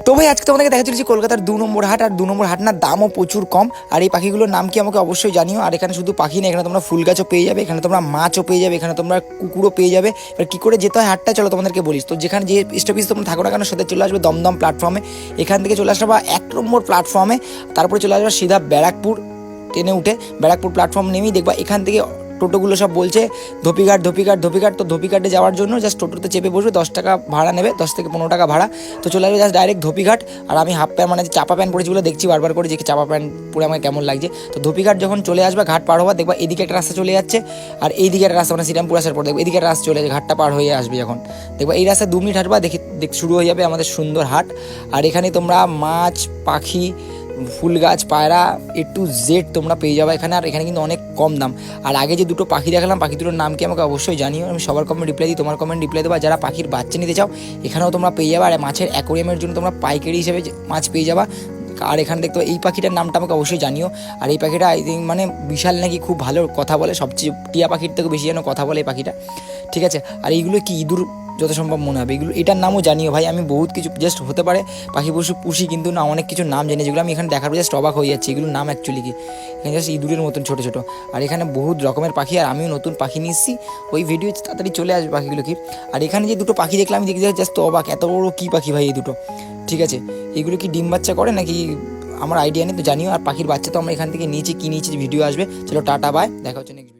তো ভাই আজকে তোমাদেরকে দেখা চলেছি কলকাতার 2 নম্বর হাট। আর 2 নম্বর হাট না, দামও প্রচুর কম। আর এই পাখিগুলোর নাম কি আমাকে অবশ্যই জানিও। আর এখানে শুধু পাখি না, এখানে তোমরা ফুল গাছও পেয়ে যাবে, এখানে তোমরা মাছও পেয়ে যাবে, এখানে তোমরা কুকুরও পেয়ে যাবে। এবার কী করে যেতে হয় হাটটা চলো তোমাদেরকে বলিস। তো যেখানে যে স্টপেজ তোমরা থাকো না কেন সাথে চলে আসবে দমদম প্ল্যাটফর্মে। এখান থেকে চলে আসবে 1 নম্বর প্ল্যাটফর্মে, তারপরে চলে আসবে সিধা ব্যারাকপুর। ট্রেনে উঠে ব্যারাকপুর প্ল্যাটফর্ম নেমেই দেখবা এখান থেকে টোটোগুলো সব বলছে ধোপিঘাট ধোপিঘাট ধোপিঘাট। তো ধোপিঘাটে যাওয়ার জন্য জাস্ট টোটোতে চেপে বসবে, 10 টাকা ভাড়া নেবে, 10 থেকে 15 টাকা ভাড়া। তো চলে আসবে জাস্ট ডাইরেক্ট ধোপিঘাট। আর আমি হাফ প্যান্ট মানে চাপা প্যান্ট পরেছি বলে দেখছি বারবার করে যে চাপা প্যান্ট পরে আমাকে কেমন লাগছে। তো ধোপিঘাট যখন চলে আসবে, ঘাট পার হওয়া দেখবা এদিকে একটা রাস্তা চলে যাচ্ছে, আর এইদিকে একটা রাস্তা মানে শ্রীরামপুর আসার পর দেখবে এদিকে একটা রাস্তা চলে যাচ্ছে। ঘাটটা পার হয়ে আসবে যখন দেখবা এই রাস্তায় 2 মিনিট হাঁটবা, দেখ শুরু হয়ে যাবে আমাদের সুন্দর হাট। আর এখানে তোমরা মাছ, পাখি, ফুল গাছ, পায়রা A to Z তোমরা পেয়ে যাবে এখানে। আর এখানে কিন্তু অনেক কম দাম। আর আগে যে দুটো পাখি দেখালাম, পাখি দুটোর নাম কি আমাকে অবশ্যই জানিও। আমি সবার কমেন্ট রিপ্লাই দিই, তোমার কমেন্ট রিপ্লাই দেবো। যারা পাখির বাচ্চা নিতে চাও এখানেও তোমরা পেয়ে যাবে। আর মাছের অ্যাকোরিয়ামের জন্য তোমরা পাইকারি হিসেবে মাছ পেয়ে যাবা। আর এখানে দেখতে এই পাখিটার নামটা আমাকে অবশ্যই জানিও। আর এই পাখিটা আই থিঙ্ক মানে বিশাল নাকি খুব ভালো কথা বলে, সবচেয়ে টিয়া পাখির থেকে বেশি যেন কথা বলে এই পাখিটা, ঠিক আছে। আর এইগুলো কি ইঁদুর যত সম্ভব মনে হবে এগুলো, এটার নামও জানিও ভাই। আমি বহুত কিছু জাস্ট হতে পারে পাখি পশু পুষি, কিন্তু না অনেক কিছু নাম জেনে যেগুলো আমি এখানে দেখার পর জাস্ট অবাক হয়ে যাচ্ছি এগুলোর নাম অ্যাকচুয়ালি কি। এখানে জাস্ট ইঁদুরের মতন ছোটো ছোটো। আর এখানে বহুত রকমের পাখি, আর আমিও নতুন পাখি নিয়ে এসেছি, ওই ভিডিও তাড়াতাড়ি চলে আসবে পাখিগুলো কি। আর এখানে যে দুটো পাখি দেখলাম আমি দেখতে জাস্ট অবাক, এত বড় কী পাখি ভাই এই দুটো, ঠিক আছে। এগুলো কি ডিম বাচ্চা করে নাকি আমার আইডিয়া নেই, তো জানিও। আর পাখির বাচ্চা তো আমরা এখান থেকে নিয়েছি, কি নিয়েছি ভিডিও আসবে। চলো টাটা বাই, দেখা হচ্ছে নেক্সট।